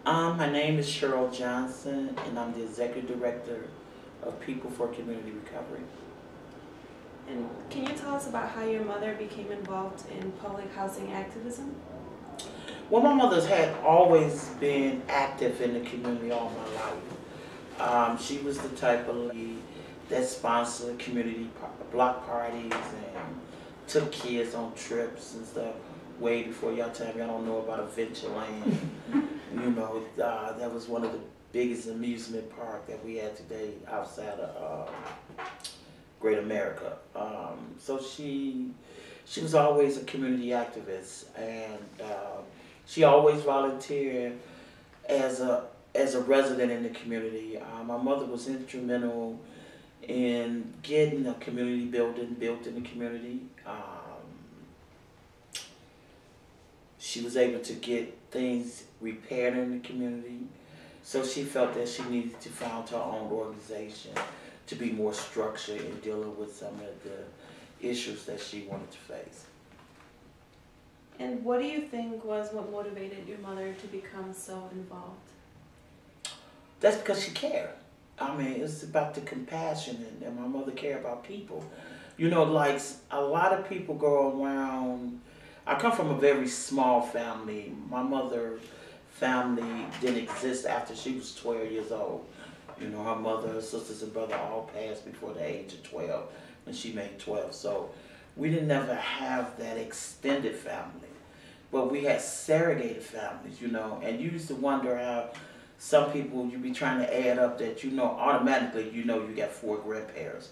My name is Cheryl Johnson, and I'm the Executive Director of People for Community Recovery. And can you tell us about how your mother became involved in public housing activism? Well, my mother's had always been active in the community all my life. She was the type of lady that sponsored community block parties and took kids on trips and stuff way before y'all tell me I don't know about Adventureland. That was one of the biggest amusement park that we had today outside of Great America. So she was always a community activist, and she always volunteered as a resident in the community. My mother was instrumental in getting a community building built in the community. She was able to get things repaired in the community. So she felt that she needed to found her own organization to be more structured in dealing with some of the issues that she wanted to face. And what do you think was what motivated your mother to become so involved? That's because she cared. I mean, it's about the compassion, and my mother cared about people. Like a lot of people go around. I come from a very small family. My mother's family didn't exist after she was 12 years old. Her mother, her sisters and brother all passed before the age of 12 when she made 12. So we didn't ever have that extended family. But we had surrogated families, and you used to wonder how some people, you be trying to add up that, automatically, you got 4 grandparents.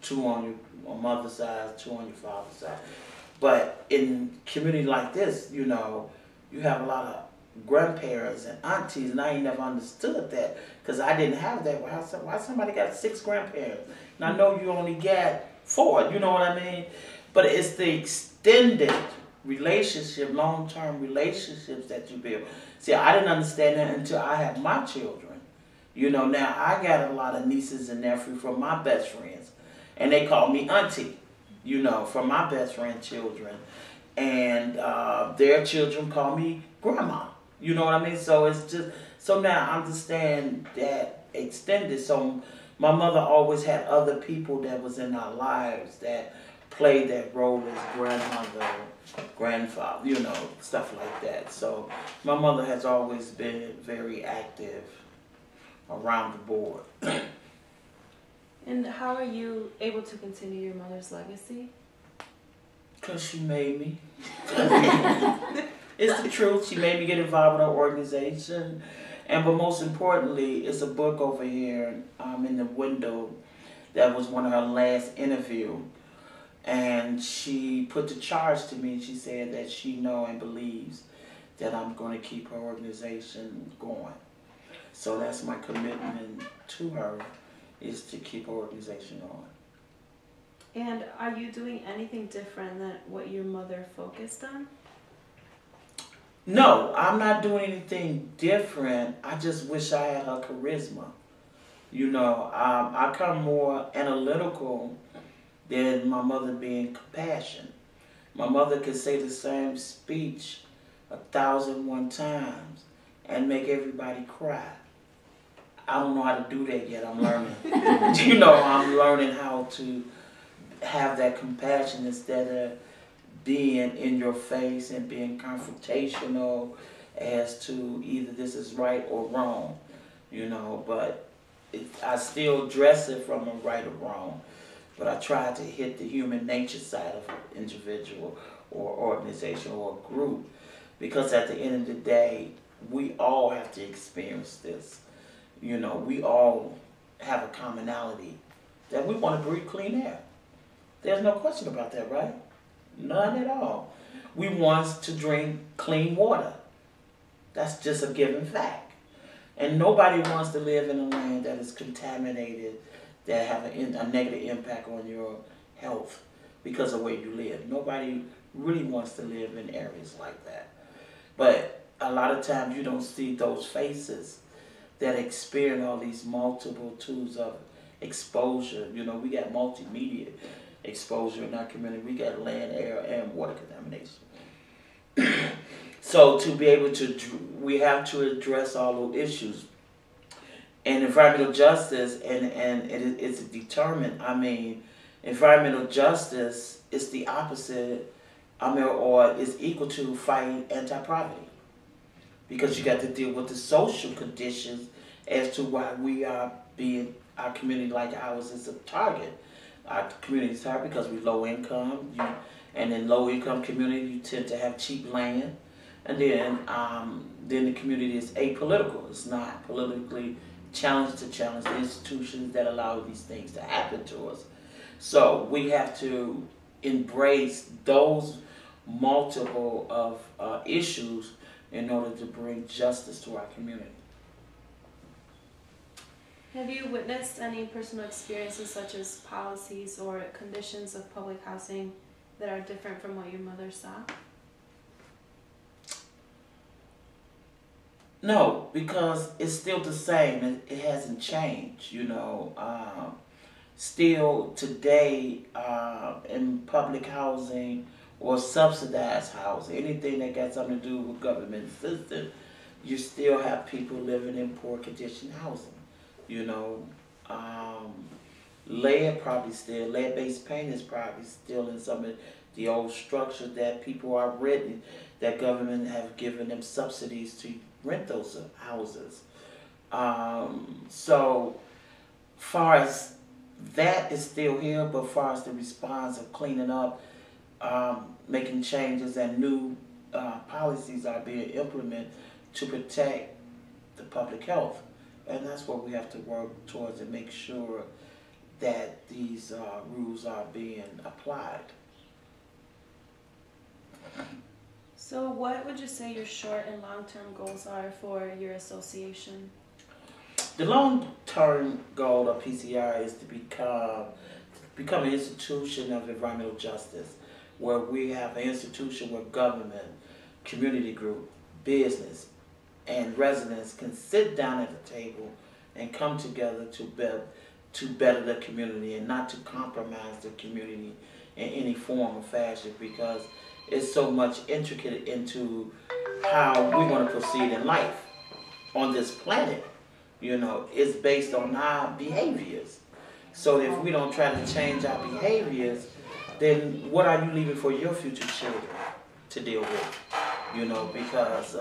2 on your mother's side, 2 on your father's side. But in community like this, you have a lot of grandparents and aunties, and I ain't never understood that because I didn't have that. Why somebody got 6 grandparents? And I know you only got 4, you know what I mean? But it's the extended relationship, long-term relationships that you build. See, I didn't understand that until I had my children. Now I got a lot of nieces and nephews from my best friends, and they call me auntie, from my best friend's children. And their children call me grandma. You know what I mean? So it's just, so now I understand that extended. So my mother always had other people that was in our lives that played that role as grandmother, grandfather, stuff like that. So my mother has always been very active around the board. And how are you able to continue your mother's legacy? Because she made me. It's the truth. She made me get involved with her organization. But most importantly, it's a book over here in the window that was one of her last interview. And she put the charge to me. She said that she knows and believes that I'm going to keep her organization going. So that's my commitment to her, is to keep her organization on. And are you doing anything different than what your mother focused on? No, I'm not doing anything different. I just wish I had her charisma. I come more analytical than my mother being compassionate. My mother could say the same speech 1,001 times and make everybody cry. I don't know how to do that yet. I'm learning. I'm learning how to have that compassion instead of being in your face and being confrontational as to either this is right or wrong. But I still dress it from a right or wrong. But I try to hit the human nature side of an individual or organization or a group, because at the end of the day, we all have to experience this. We all have a commonality that we want to breathe clean air. There's no question about that, right? None at all. We want to drink clean water. That's just a given fact. And nobody wants to live in a land that is contaminated, that have a negative impact on your health because of where you live. Nobody really wants to live in areas like that. But a lot of times you don't see those faces that experience all these multiple tools of exposure. We got multimedia exposure in our community. We got land, air, and water contamination. So to be able to, we have to address all those issues. And environmental justice, and it's determined. I mean, environmental justice is the opposite, I mean, or is equal to fighting anti-poverty. Because you got to deal with the social conditions as to why we are being, our community like ours is a target. Our community is target because we're low income, and in low income community you tend to have cheap land, and then the community is apolitical. It's not politically challenged to challenge the institutions that allow these things to happen to us. So we have to embrace those multiple of issues in order to bring justice to our community. Have you witnessed any personal experiences such as policies or conditions of public housing that are different from what your mother saw? No, because it's still the same. It hasn't changed, you know. Still today, in public housing or subsidized housing, anything that got something to do with government assistance, you still have people living in poor condition housing. You know, lead-based paint is probably still in some of the old structures that people are renting, that government have given them subsidies to rent those houses. So far as that is still here, but far as the response of cleaning up, making changes, and new policies are being implemented to protect the public health. And that's what we have to work towards and make sure that these rules are being applied. So what would you say your short and long-term goals are for your association? The long-term goal of PCR is to become an institution of environmental justice, where we have an institution where government, community group, business, and residents can sit down at the table and come together to better the community, and not to compromise the community in any form or fashion, because it's so much intricate into how we're going to proceed in life on this planet. You know, it's based on our behaviors. So if we don't try to change our behaviors, then what are you leaving for your future children to deal with? You know, because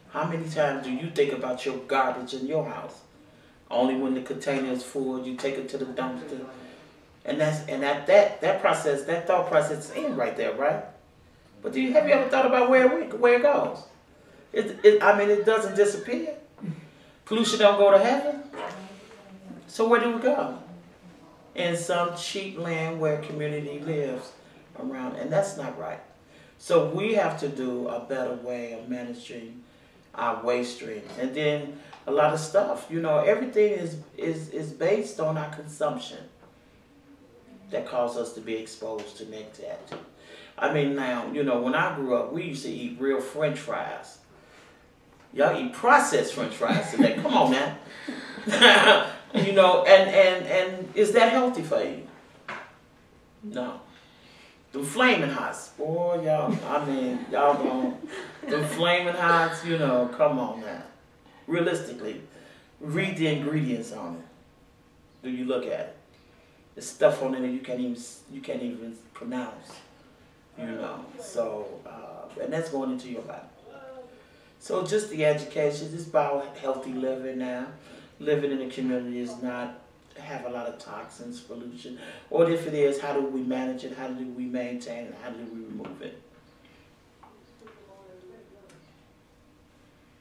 how many times do you think about your garbage in your house? Only when the container is full, you take it to the dumpster. And that process, that thought process is in right there, right? But have you ever thought about where it goes? It doesn't disappear. Pollution don't go to heaven. So where do we go? In some cheap land where community lives around, and that's not right. So we have to do a better way of managing our waste streams. And then a lot of stuff, you know, everything is based on our consumption that causes us to be exposed to negativity. I mean, now, you know, when I grew up, we used to eat real French fries. Y'all eat processed French fries today. Come on, man. You know, and is that healthy for you? No. The flaming hots, boy, y'all don't. The flaming hots, you know, come on now. Realistically, read the ingredients on it. Do you look at it? There's stuff on it that you can't even pronounce. You know, so and that's going into your body. So just the education, just about healthy living now. Living in a community is not have a lot of toxins, pollution, or if it is, how do we manage it? How do we maintain it? How do we remove it?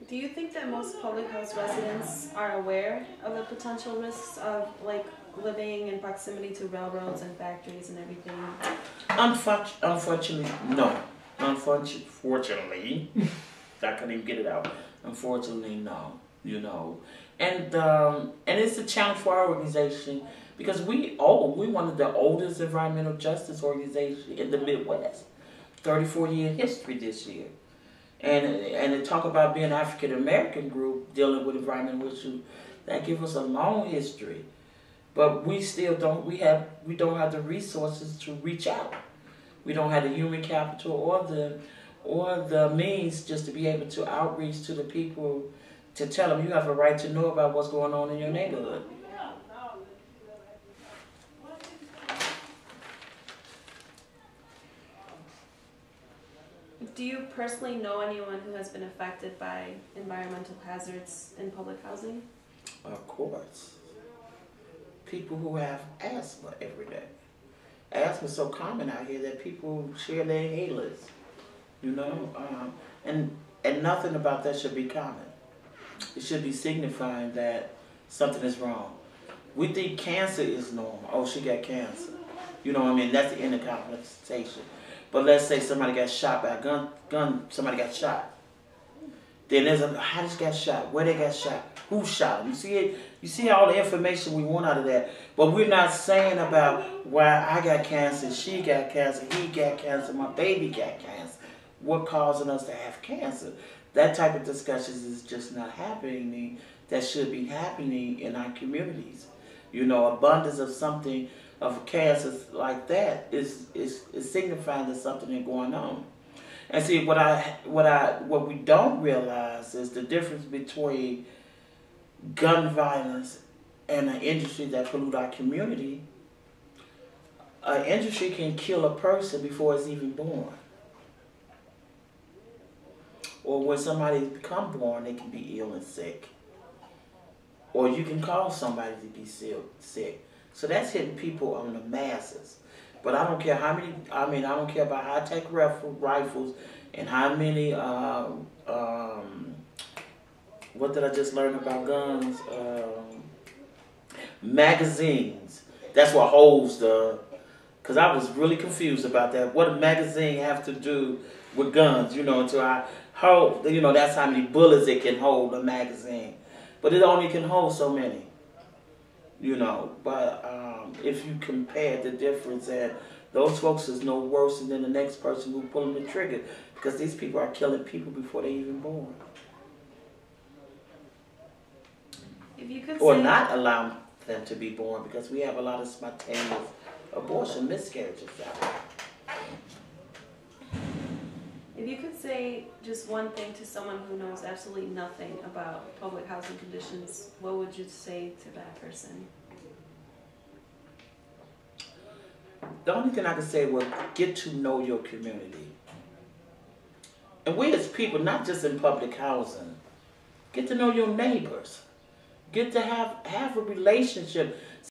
Do you think that most public house residents are aware of the potential risks of living in proximity to railroads and factories and everything? Unfortunately, no. Unfortunately, I couldn't even get it out. Unfortunately, no. You know, and it's a challenge for our organization, because we're one of the oldest environmental justice organizations in the Midwest. 34-year history this year, and to talk about being an African American group dealing with environmental issues, that gives us a long history, but we still don't don't have the resources to reach out. We don't have the human capital or the means just to be able to outreach to the people to tell them you have a right to know about what's going on in your neighborhood. Do you personally know anyone who has been affected by environmental hazards in public housing? Of course. People who have asthma every day. Asthma is so common out here that people share their inhalers, you know, and nothing about that should be common. It should be signifying that something is wrong. We think cancer is normal. Oh, she got cancer. You know what I mean? That's the inner conversation. But let's say somebody got shot by a gun, somebody got shot. Then there's how this got shot, where they got shot, who shot them. You see it? You see all the information we want out of that. But we're not saying about why I got cancer, she got cancer, he got cancer, my baby got cancer. What causing us to have cancer? That type of discussions is just not happening. That should be happening in our communities. You know, abundance of something of cancer like that is signifying that something is going on. And see, what we don't realize is the difference between gun violence and an industry that pollute our community. An industry can kill a person before it's even born. Or when somebody become born, they can be ill and sick. Or you can cause somebody to be sick. So that's hitting people on the masses. But I don't care how many, I don't care about high-tech rifles and how many, what did I just learn about guns? Magazines. That's what holds the, because I was really confused about that. What a magazine have to do with guns, you know, until I hold, you know, that's how many bullets it can hold, a magazine. But it only can hold so many. You know, but if you compare the difference, and those folks is no worse than the next person who pulling the trigger, because these people are killing people before they even born, If you could or say, not allowing them to be born, because we have a lot of spontaneous abortion miscarriages out there. if you could say just one thing to someone who knows absolutely nothing about public housing conditions, what would you say to that person? The only thing I can say was get to know your community. And we as people, not just in public housing, get to know your neighbors. Get to have a relationship.